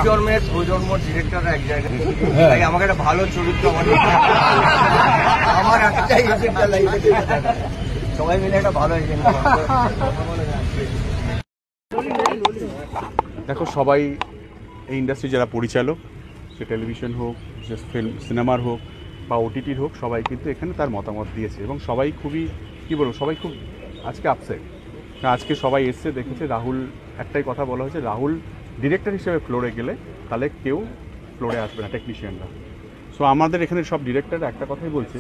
প্রজন্মের ডিরেক্টররা এক জায়গায়, তাই আমাকে একটা ভালো চরিত্র আমার একটাই এজেন্ডা লাইফে, সবাই মিলে একটা ভালো এজেন্ডা। দেখো, সবাই এই ইন্ডাস্ট্রি যারা পরিচালক, সে টেলিভিশন হোক, সে ফিল্ম সিনেমার হোক বা ওটিটির হোক, সবাই কিন্তু এখানে তার মতামত দিয়েছে এবং সবাই খুবই সবাই খুব আজকে আপসেট। আজকে সবাই এসছে, দেখেছে রাহুল, একটাই কথা বলা হয়েছে, রাহুল ডিরেক্টর হিসেবে ফ্লোরে গেলে তাহলে কেউ ফ্লোরে আসবে না, টেকনিশিয়ানরা। সো আমাদের এখানে সব ডিরেক্টররা একটা কথাই বলছে,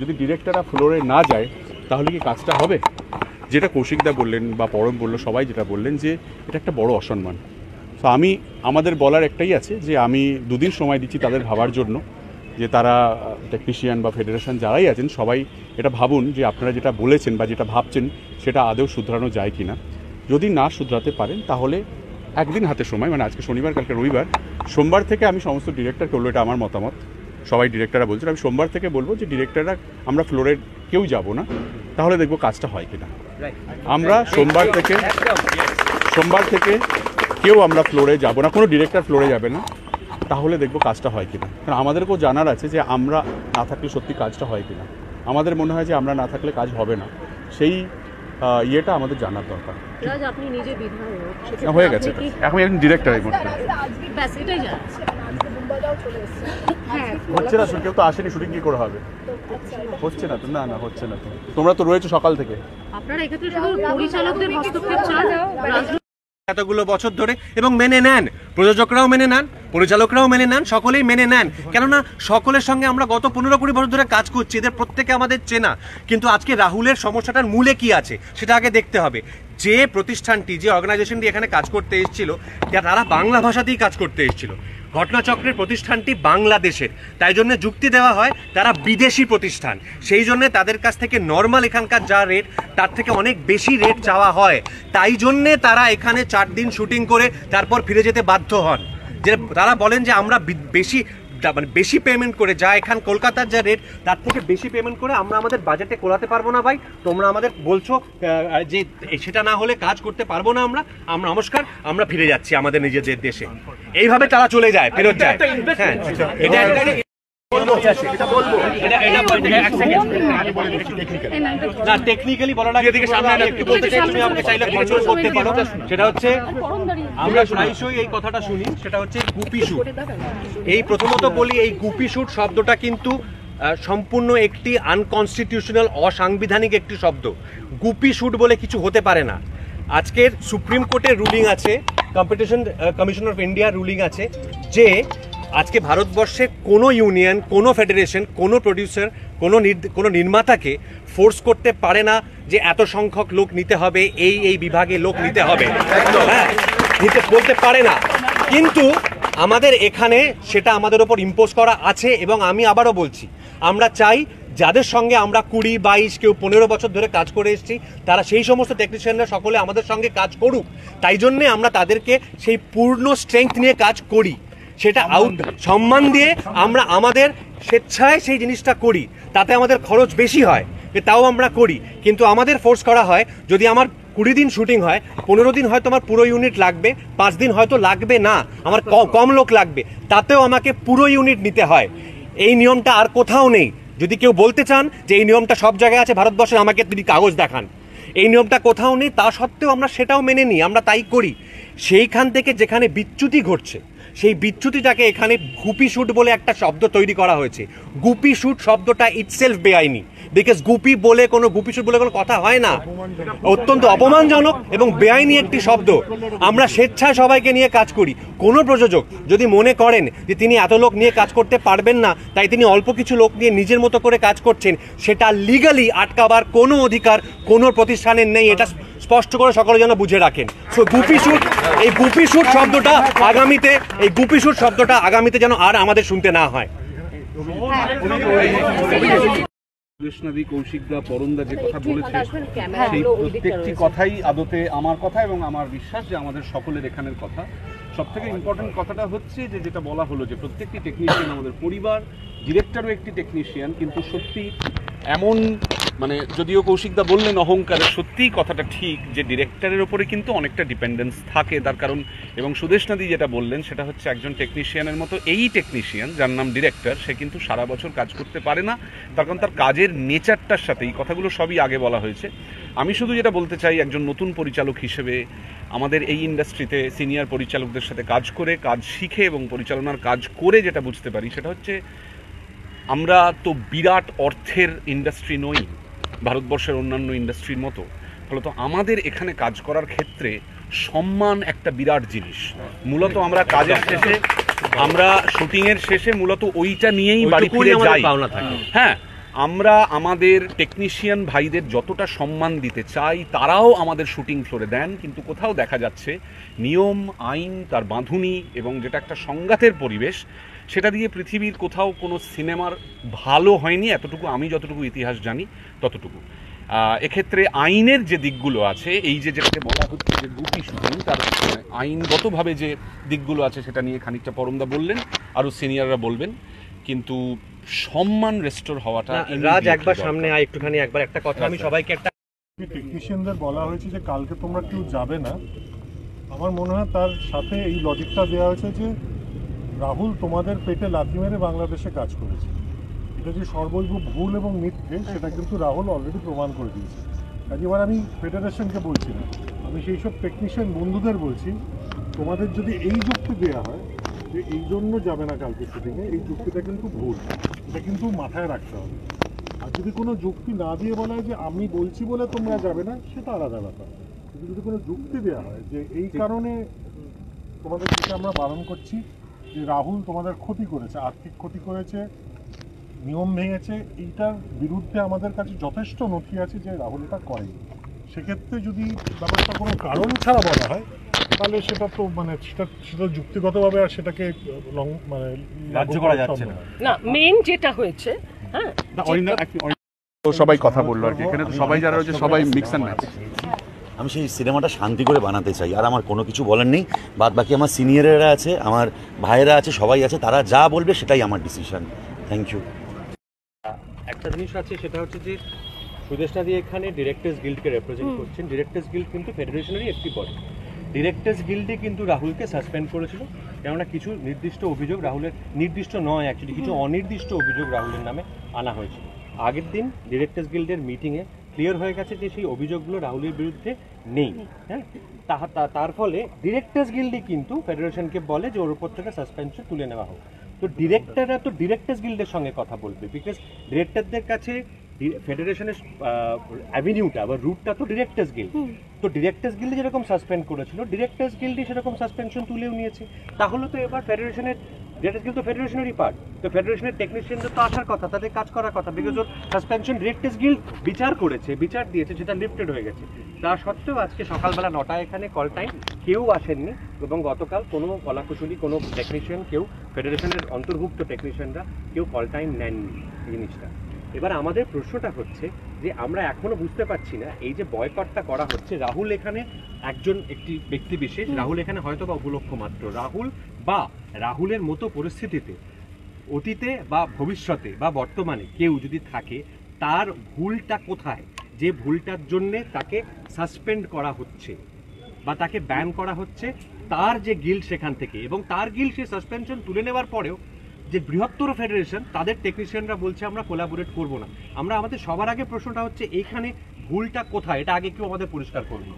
যদি ডিরেক্টররা ফ্লোরে না যায় তাহলে কি কাজটা হবে? যেটা কৌশিকদা বললেন বা পরম বললো, সবাই যেটা বললেন যে এটা একটা বড় অসম্মান। সো আমাদের বলার একটাই আছে যে আমি 2 দিন সময় দিচ্ছি তাদের ভাবার জন্য, যে তারা টেকনিশিয়ান বা ফেডারেশন যারাই আছেন সবাই এটা ভাবুন যে আপনারা যেটা বলেছেন বা যেটা ভাবছেন সেটা আদৌ শুধরানো যায় কি না। যদি না শুধরাতে পারেন তাহলে একদিন হাতে সময়, মানে আজকে শনিবার, কালকে রবিবার, সোমবার থেকে আমি সমস্ত ডিরেক্টরকে বলবো, এটা আমার মতামত, সবাই ডিরেক্টররা বলছেন, আমি সোমবার থেকে বলবো যে ডিরেক্টররা আমরা ফ্লোরে কেউ যাব না, তাহলে দেখবো কাজটা হয় কিনা। আমরা সোমবার থেকে কেউ আমরা ফ্লোরে যাব না, কোনো ডিরেক্টর ফ্লোরে যাবে না, তাহলে দেখবো কাজটা হয় কিনা। কারণ আমাদেরকেও জানার আছে যে আমরা না থাকলে সত্যি কাজটা হয় কিনা। আমাদের মনে হয় যে আমরা না থাকলে কাজ হবে না, সেই ইয়েটা আমাদের জানার দরকার। আপনি নিজে বিধায়ক হয়ে গেছে, এখন একজন ডিরেক্টর এই মুহূর্তে হচ্ছে না, কেউ তো আসেনি, শুটিং কি করে হবে? হচ্ছে না তো, না হচ্ছে না তো, তোমরা তো রয়েছো সকাল থেকে। আপনারা এক্ষেত্রে শুধু পরিচালকদের হস্তক্ষেপ চান এতগুলো বছর ধরে, এবং মেনে নেন, প্রযোজকরাও মেনে নেন, পরিচালকরাও মেনে নেন, সকলেই মেনে নেন, কেননা সকলের সঙ্গে আমরা গত 15-20 বছর ধরে কাজ করছি, এদের প্রত্যেকে আমাদের চেনা। কিন্তু আজকে রাহুলের সমস্যাটার মূলে কি আছে সেটা আগে দেখতে হবে। যে প্রতিষ্ঠানটি, যে অর্গানাইজেশনটি এখানে কাজ করতে এসেছিল, তারা বাংলা ভাষাতেই কাজ করতে এসেছিল। ঘটনাচক্রের প্রতিষ্ঠানটি বাংলাদেশের, তাই জন্য যুক্তি দেওয়া হয় তারা বিদেশি প্রতিষ্ঠান, সেই জন্য তাদের কাছ থেকে নর্মাল এখানকার যা রেট তার থেকে অনেক বেশি রেট চাওয়া হয়। তাই জন্যে তারা এখানে 4 দিন শুটিং করে তারপর ফিরে যেতে বাধ্য হন। যে তারা বলেন যে আমরা বেশি পেমেন্ট করে, যা এখান কলকাতার যা রেট তার থেকে বেশি পেমেন্ট করে আমরা আমাদের বাজেটে কোলাতে পারবো না ভাই, তোমরা আমাদের বলছো যে সেটা না হলে কাজ করতে পারবো না, আমরা নমস্কার, আমরা ফিরে যাচ্ছি আমাদের নিজেদের দেশে। এইভাবে তারা চলে যায়, ফেরত যায়। হ্যাঁ, এটা টেকনিক্যালি বলার আগে একটু বলতে চাই, তুমি আমাকে চাইলে কন্ট্রোল করতে পারো। সেটা হচ্ছে, আমরা প্রায়শই এই কথাটা শুনি, সেটা হচ্ছে গুপি শুট। এই প্রথমত বলি, এই গুপি শুট শব্দটা কিন্তু সম্পূর্ণ একটি আনকনস্টিটিউশনাল, অসাংবিধানিক একটি শব্দ। গুপি শুট বলে কিছু হতে পারে না। আজকের সুপ্রিম কোর্টের রুলিং আছে, কম্পিটিশন কমিশন অফ ইন্ডিয়ার রুলিং আছে, যে আজকে ভারতবর্ষে কোনো ইউনিয়ন, কোনো ফেডারেশন, কোনো প্রডিউসার, কোনো নির্মাতাকে ফোর্স করতে পারে না যে এত সংখ্যক লোক নিতে হবে, এই বিভাগে লোক নিতে হবে, হ্যাঁ, বলতে পারে না। কিন্তু আমাদের এখানে সেটা আমাদের ওপর ইম্পোজ করা আছে, এবং আমি আবারও বলছি, আমরা চাই যাদের সঙ্গে আমরা 20, 22, কেউ 15 বছর ধরে কাজ করে এসেছি, তারা সেই সমস্ত টেকনিশিয়ানরা সকলে আমাদের সঙ্গে কাজ করুক। তাই জন্যে আমরা তাদেরকে সেই পূর্ণ স্ট্রেংথ নিয়ে কাজ করি, সেটা সম্মান দিয়ে আমরা আমাদের স্বেচ্ছায় সেই জিনিসটা করি। তাতে আমাদের খরচ বেশি হয়, তাও আমরা করি, কিন্তু আমাদের ফোর্স করা হয়। যদি আমার 20 দিন শুটিং হয়, 15 দিন হয়তো আমার পুরো ইউনিট লাগবে, 5 দিন হয়তো লাগবে না, আমার কম লোক লাগবে, তাতেও আমাকে পুরো ইউনিট নিতে হয়। এই নিয়মটা আর কোথাও নেই। যদি কেউ বলতে চান যে এই নিয়মটা সব জায়গায় আছে ভারতবর্ষে, আমাকে তিনি কাগজ দেখান। এই নিয়মটা কোথাও নেই, তা সত্ত্বেও আমরা সেটাও মেনে নিই, আমরা তাই করি। সেইখান থেকে যেখানে বিচ্যুতি ঘটছে, সেই বিচ্যুতিটাকে এখানে গুপি শুট বলে একটা শব্দ তৈরি করা হয়েছে। গুপি শুট শব্দটা ইটসেলফ বেআইনি, বিকজ গুপি শুট বলে কোনো কথা হয় না, অত্যন্ত অপমানজনক এবং বেআইনি একটি শব্দ। আমরা স্বেচ্ছায় সবাইকে নিয়ে কাজ করি। কোনো প্রযোজক যদি মনে করেন যে তিনি এত লোক নিয়ে কাজ করতে পারবেন না, তাই তিনি অল্প কিছু লোক নিয়ে নিজের মতো করে কাজ করছেন, সেটা লিগালি আটকাবার কোনো অধিকার কোনো প্রতিষ্ঠানের নেই। এটা স্পষ্ট করে সকলে যেন বুঝে রাখেন। সো এই গুপি শুট শব্দটা আগামীতে যেন আর আমাদের শুনতে না হয়। কৃষ্ণাদি, কৌশিকদা, পরমদা যে কথা বলেছে, সেই প্রত্যেকটি কথাই আদতে আমার কথা এবং আমার বিশ্বাস যে আমাদের সকলের এখানের কথা। সব থেকে ইম্পর্টেন্ট কথাটা হচ্ছে যে যেটা বলা হলো যে প্রত্যেকটি টেকনিশিয়ান আমাদের পরিবার, ডিরেক্টরও একটি টেকনিশিয়ান, কিন্তু সত্যি এমন মানে যদিও কৌশিকদা বললেন অহংকারের, সত্যিই কথাটা ঠিক যে ডিরেক্টরের ওপরে কিন্তু অনেকটা ডিপেন্ডেন্স থাকে। তার কারণ, এবং সুদেশনাদি যেটা বললেন সেটা হচ্ছে একজন টেকনিশিয়ানের মতো এই টেকনিশিয়ান যার নাম ডিরেক্টর, সে কিন্তু সারা বছর কাজ করতে পারে না। তার কারণ তার কাজের নেচারটার সাথে এই কথাগুলো সবই আগে বলা হয়েছে। আমি শুধু যেটা বলতে চাই, একজন নতুন পরিচালক হিসেবে আমাদের এই ইন্ডাস্ট্রিতে সিনিয়র পরিচালকদের সাথে কাজ করে, কাজ শিখে এবং পরিচালনার কাজ করে যেটা বুঝতে পারি সেটা হচ্ছে আমরা তো বিরাট অর্থের ইন্ডাস্ট্রি নই ভারতবর্ষের অন্যান্য ইন্ডাস্ট্রির মতো। ফলত আমাদের এখানে কাজ করার ক্ষেত্রে সম্মান একটা বিরাট জিনিস। মূলত আমরা কাজের শেষে, আমরা শুটিংয়ের শেষে মূলত ওইটা নিয়েই বাড়ি ফিরে যাই। হ্যাঁ, আমরা আমাদের টেকনিশিয়ান ভাইদের যতটা সম্মান দিতে চাই তারাও আমাদের শুটিং ফ্লোরে দেন, কিন্তু কোথাও দেখা যাচ্ছে নিয়ম আইন, তার বাঁধুনি এবং যেটা একটা সংঘাতের পরিবেশ, সেটা দিয়ে পৃথিবীর কোথাও কোনো সিনেমার ভালো হয়নি, এতটুকু আমি যতটুকু ইতিহাস জানি ততটুকু। এক্ষেত্রে আইনের যে দিকগুলো আছে, এই যে যেটাকে বলা হচ্ছে যে গুপি শুটিং, তার আইনগতভাবে যে দিকগুলো আছে সেটা নিয়ে খানিকটা পরমদা বললেন, আরও সিনিয়ররা বলবেন, কিন্তু সম্মান রেস্টোর হওয়াটা। রাজ একবার সামনে আয় একটুখানি, একবার একটা কথা আমি সবাইকে একটা, টেকনিশিয়ানদের বলা হয়েছে যে কালকে তোমরা কেউ যাবে না। আমার মনে হয় তার সাথে এই লজিকটা দেওয়া হয়েছে যে রাহুল তোমাদের পেটে লাথি মেরে বাংলাদেশে কাজ করেছে। এটা যে সর্বৈব ভুল এবং মিথ্যে সেটা কিন্তু রাহুল অলরেডি প্রমাণ করে দিয়েছে। এবার আমি ফেডারেশনকে বলছি না, আমি সেই সব টেকনিশিয়ান বন্ধুদের বলছি, তোমাদের যদি এই যুক্তি দেওয়া হয় যে এই জন্য যাবে না কালকে শুটিংয়ে, এই যুক্তিটা কিন্তু ভুল, এটা কিন্তু মাথায় রাখতে হবে। আর যদি কোনো যুক্তি না দিয়ে বলা হয় যে আমি বলছি বলে তোমরা যাবে না, সেটা আলাদা ব্যাপার। কিন্তু যদি কোনো যুক্তি দেওয়া হয় যে এই কারণে তোমাদের থেকে আমরা বারণ করছি যে রাহুল তোমাদের ক্ষতি করেছে, আর্থিক ক্ষতি করেছে, নিয়ম ভেঙেছে, এইটার বিরুদ্ধে আমাদের কাছে যথেষ্ট নথি আছে যে রাহুল এটা করেনি, সেক্ষেত্রে যদি ব্যাপারটা কোনো কারণ ছাড়া বলা হয় তাহলে সেটা তো মানে সেটা যুক্তিগতভাবে আর সেটাকে মানে রাজ্য করা যাচ্ছে না। না, মেইন যেটা হয়েছে, হ্যাঁ, সবাই কথা বললো আর কি, এখানে তো সবাই যারা রয়েছে সবাই মিক্স অ্যান্ড ম্যাচ। আমি সেই সিনেমাটা শান্তি করে বানাতে চাই, আর আমার কোনো কিছু বলার নেই। বাদ বাকি আমার সিনিয়রেরা আছে, আমার ভাইয়েরা আছে, সবাই আছে, তারা যা বলবে সেটাই আমার ডিসিশন। Thank you. একটা জিনিস আছে, সেটা হচ্ছে যে সুদেশনাদি এখানে ডিরেক্টর্স গিল্ডকে রিপ্রেজেন্ট করছেন। ডিরেক্টর্স গিল্ড কিন্তু ফেডারেশনেরই একটি বডি। ডিরেক্টর্স গিল্ডে কিন্তু রাহুলকে সাসপেন্ড করেছিল, কেননা কিছু নির্দিষ্ট অভিযোগ রাহুলের, নির্দিষ্ট নয় অ্যাকচুয়ালি, কিছু অনির্দিষ্ট অভিযোগ রাহুলের নামে আনা হয়েছিল। আগের দিন ডিরেক্টর্স গিল্ডের মিটিংয়ে ক্লিয়ার হয়ে গেছে যে সেই অভিযোগগুলো রাহুলের বিরুদ্ধে নেই। হ্যাঁ, তার ফলে ডিরেক্টর্স গিল্ডই কিন্তু ফেডারেশনকে বলে যে ওর উপর থেকে সাসপেনশন তুলে নেওয়া হোক। তো ডিরেক্টররা তো ডিরেক্টর্স গিল্ডের সঙ্গে কথা বলবে, বিকজ ডিরেক্টরদের কাছে ফেডারেশনের অ্যাভিনিউটা বা রুটটা তো ডিরেক্টর্স গিল্ড। তো ডিরেক্টর্স গিল্ডে যেরকম সাসপেন্ড করেছিল, ডিরেক্টর্স গিল্ডই সেরকম সাসপেনশন তুলেও নিয়েছে। তাহলে তো এবার ফেডারেশনের, ডিরেক্টর্স গিল্ড তো ফেডারেশনেরই পার্ট, তো ফেডারেশনের টেকনিশিয়ানদের তো আসার কথা, তাদের কাজ করার কথা, because or suspension directors guild বিচার করেছে, বিচার দিয়েছে, সেটা লিফটেড হয়ে গেছে। তা সত্ত্বেও আজকে সকালবেলা 9টায় এখানে কল টাইম, কেউ আসেননি, এবং গতকাল কোনো কলাকুশলী কোনো টেকনিশিয়ান, কেউ ফেডারেশনের অন্তর্ভুক্ত টেকনিশিয়ানরা কেউ কল টাইম নেননি জিনিসটা। এবার আমাদের প্রশ্নটা হচ্ছে যে আমরা এখনো বুঝতে পারছি না এই যে বয়কটটা করা হচ্ছে, রাহুল এখানে একটি ব্যক্তি বিশেষ, রাহুল এখানে হয়তো বা উপলক্ষ মাত্র। রাহুল বা রাহুলের মতো পরিস্থিতিতে অতীতে বা ভবিষ্যতে বা বর্তমানে কেউ যদি থাকে, তার ভুলটা কোথায়, যে ভুলটার জন্যে তাকে সাসপেন্ড করা হচ্ছে বা তাকে ব্যান করা হচ্ছে, তার যে গিল্ড সেখান থেকে, এবং তার গিল্ড সে সাসপেনশন তুলে নেওয়ার পরেও যে বৃহত্তর ফেডারেশন, তাদের টেকনিশিয়ানরা বলছে আমরা কোলাবোরেট করব না। আমরা আমাদের সবার আগে প্রশ্নটা হচ্ছে এইখানে ভুলটা কোথায়, এটা আগে কেউ আমাদের পরিষ্কার করবে।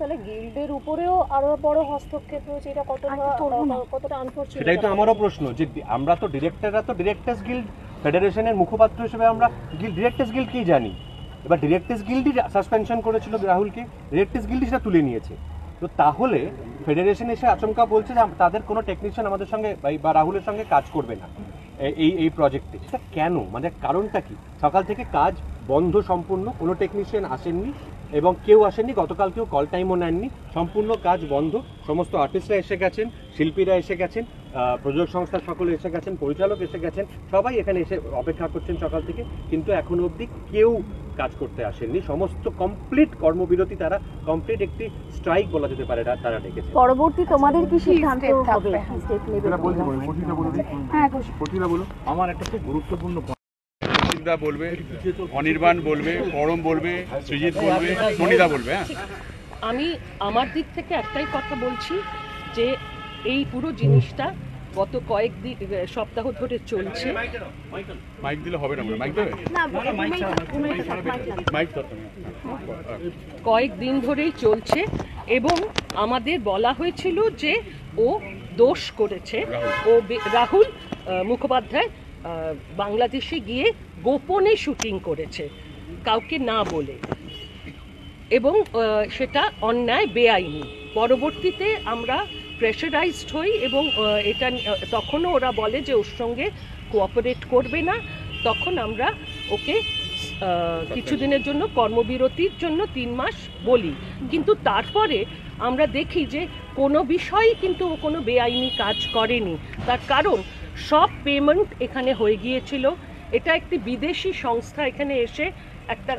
তাহলে গিল্ডের উপরেও আরো বড় হস্তক্ষেপ হয়েছে, এটা কতটা আনফরচুনেট। সেটাই তো আমারও প্রশ্ন, যে আমরা তো ডিরেক্টররা তো ডিরেক্টর্স গিল্ড ফেডারেশনের মুখপাত্র হিসেবে আমরা ডিরেক্টর্স গিল্ড কি জানি। এবার ডিরেক্টর্স গিল্ডই সাসপেনশন করেছিল রাহুলকে, ডিরেক্টর্স গিল্ডই সেটা তুলে নিয়েছে। তো তাহলে ফেডারেশন এসে আচমকা বলছে যে তাদের কোনো টেকনিশিয়ান আমাদের সঙ্গে বা রাহুলের সঙ্গে কাজ করবে না এই প্রজেক্টে। সেটা কেন, মানে কারণটা কি? সকাল থেকে কাজ বন্ধ সম্পূর্ণ, কোনো টেকনিশিয়ান আসেননি এবং কেউ আসেননি, গতকাল কেউ কল টাইমও নেননি, সম্পূর্ণ কাজ বন্ধ। সমস্ত আর্টিস্টরা এসে গেছেন, শিল্পীরা এসে গেছেন, প্রযোজক সংস্থার সকলে এসে গেছেন, পরিচালক এসে গেছেন, সবাই এখানে এসে অপেক্ষা করছেন সকাল থেকে, কিন্তু এখনো অবধি কেউ কাজ করতে আসেননি। সমস্ত কমপ্লিট কর্মবিরতি, তারা কমপ্লিট একটি স্ট্রাইক বলা যেতে পারে তারা ডেকেছে। পরবর্তী তোমাদের কি সিদ্ধান্ত হবে? এটা বলতে পারি, হ্যাঁ, আমার একটা খুব গুরুত্বপূর্ণ কৌশিকদা বলবে, অনির্বাণ বলবে, পরম বলবে, সৃজিত বলবে, মনিদা বলবে। হ্যাঁ, আমি আমার দিক থেকে একটাই কথা বলছি যে এই পুরো জিনিসটা গত কয়েকদিন সপ্তাহ ধরে চলছে। মাইক দিলে হবে না, মাইক দেবে, মাইক দরকার। কয়েকদিন ধরেই চলছে এবং আমাদের বলা হয়েছিল যে ও দোষ করেছে, ও রাহুল মুখোপাধ্যায় বাংলাদেশে গিয়ে গোপনে শুটিং করেছে কাউকে না বলে, এবং সেটা অন্যায়, বেআইনি। পরবর্তীতে আমরা প্রেশারাইজড হই এবং এটা তখনও ওরা বলে যে ওর সঙ্গে কোঅপারেট করবে না। তখন আমরা ওকে কিছুদিনের জন্য কর্মবিরতির জন্য 3 মাস বলি, কিন্তু তারপরে আমরা দেখি যে কোনো বিষয়ই কিন্তু ও কোনো বেআইনি কাজ করেনি। তার কারণ সব পেমেন্ট এখানে হয়ে গিয়েছিল। এটা একটি বিদেশি সংস্থা এখানে এসে একটা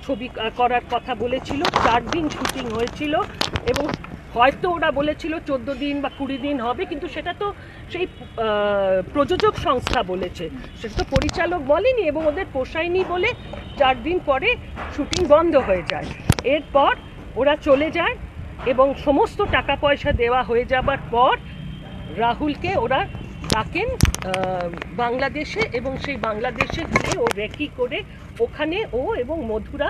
ছবি করার কথা বলেছিল, 4 দিন শুটিং হয়েছিল এবং হয়তো ওরা বলেছিল 14 দিন বা 20 দিন হবে, কিন্তু সেটা তো সেই প্রযোজক সংস্থা বলেছে, সেটা তো পরিচালক বলেনি এবং ওদের পোষায়নি বলে 4 দিন পরে শুটিং বন্ধ হয়ে যায়। এরপর ওরা চলে যায় এবং সমস্ত টাকা পয়সা দেওয়া হয়ে যাবার পর রাহুলকে ওরা ডাকেন বাংলাদেশে এবং সেই বাংলাদেশে গিয়ে ও রেকি করে ওখানে ও এবং মধুরা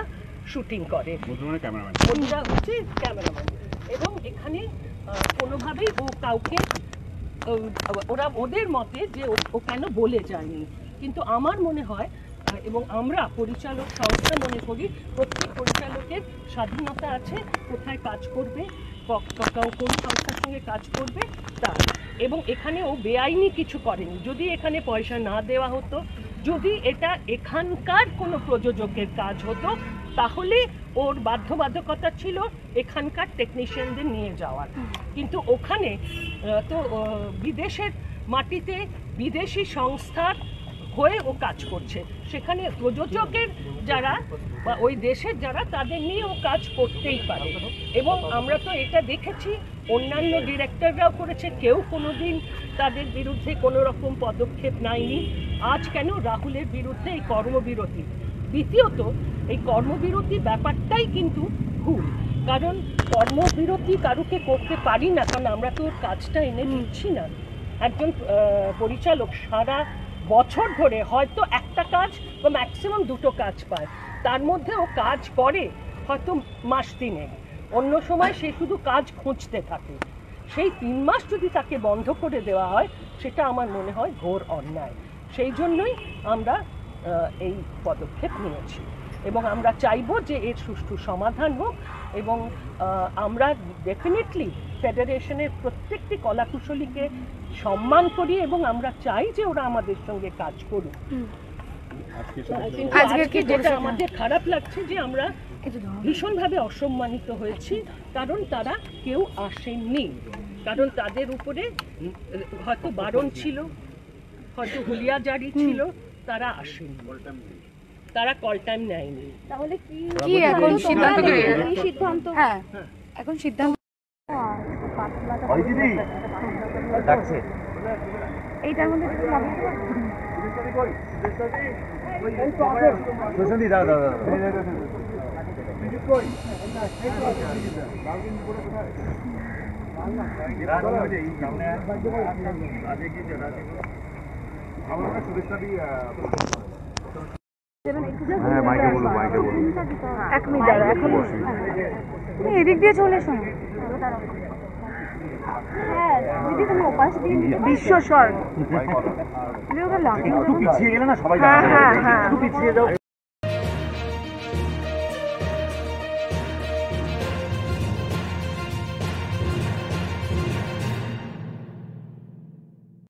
শুটিং করে। মধুরা হচ্ছে ক্যামেরাম্যান এবং এখানে কোনোভাবেই ও কাউকে, ওরা ওদের মতে যে ও কেন বলে যায়নি, কিন্তু আমার মনে হয় এবং আমরা পরিচালক সংস্থা মনে করি প্রত্যেক পরিচালকের স্বাধীনতা আছে কোথায় কাজ করবে, কোন সংস্থার সঙ্গে কাজ করবে তা, এবং এখানে ও বেআইনি কিছু করেনি। যদি এখানে পয়সা না দেওয়া হতো, যদি এটা এখানকার কোনো প্রযোজকের কাজ হতো, তাহলে ওর বাধ্যবাধকতা ছিল এখানকার টেকনিশিয়ানদের নিয়ে যাওয়ার, কিন্তু ওখানে তো বিদেশের মাটিতে বিদেশি সংস্থার হয়ে ও কাজ করছে, সেখানে প্রযোজকের যারা বা ওই দেশের যারা তাদের নিয়ে ও কাজ করতেই পারে। এবং আমরা তো এটা দেখেছি অন্যান্য ডিরেক্টররাও করেছে, কেউ কোনোদিন তাদের বিরুদ্ধে কোনো রকম পদক্ষেপ নেয়নি। আজ কেন রাহুলের বিরুদ্ধে এই কর্মবিরতি? দ্বিতীয়ত এই কর্মবিরতি ব্যাপারটাই কিন্তু ভুল, কারণ কর্মবিরতি কারুকে করতে পারি না, কারণ আমরা তো ওর কাজটা এনে দিচ্ছি না। একজন পরিচালক সারা বছর ধরে হয়তো একটা কাজ বা ম্যাক্সিমাম 2টো কাজ পায়, তার মধ্যে ও কাজ করে হয়তো মাস 3, অন্য সময় সে শুধু কাজ খুঁজতে থাকে। সেই 3 মাস যদি তাকে বন্ধ করে দেওয়া হয়, সেটা আমার মনে হয় ঘোর অন্যায়। সেই জন্যই আমরা এই পদক্ষেপ নিয়েছি এবং আমরা চাইবো যে এর সুষ্ঠু সমাধান হোক, এবং আমরা ডেফিনেটলি ফেডারেশনের প্রত্যেকটি কলাকুশলীকে সম্মান করি এবং আমরা চাই যে ওরা আমাদের সঙ্গে কাজ করুক। আজকে যেটা আমাদের খারাপ লাগছে যে আমরা ভীষণভাবে অসম্মানিত হয়েছি, কারণ তারা কেউ আসেননি, কারণ তাদের উপরে হয়তো বারণ ছিল, হয়তো হুলিয়া জারি ছিল, তারা আসেনি, তারা কল টাইম নেয়নি। তাহলে কি এখন সিদ্ধান্ত? হ্যাঁ, এখন সিদ্ধান্ত এইটার মধ্যে এক মিনিট দাঁড়া, এখন তুমি এদিক দিয়ে চলে এসো না। হ্যাঁ দিদি, তুমি ওপাশ দিয়ে বিশ্বস্বর একটু পিছিয়ে গেলে না সবাই, হ্যাঁ হ্যাঁ হ্যাঁ, একটু পিছিয়ে যাও।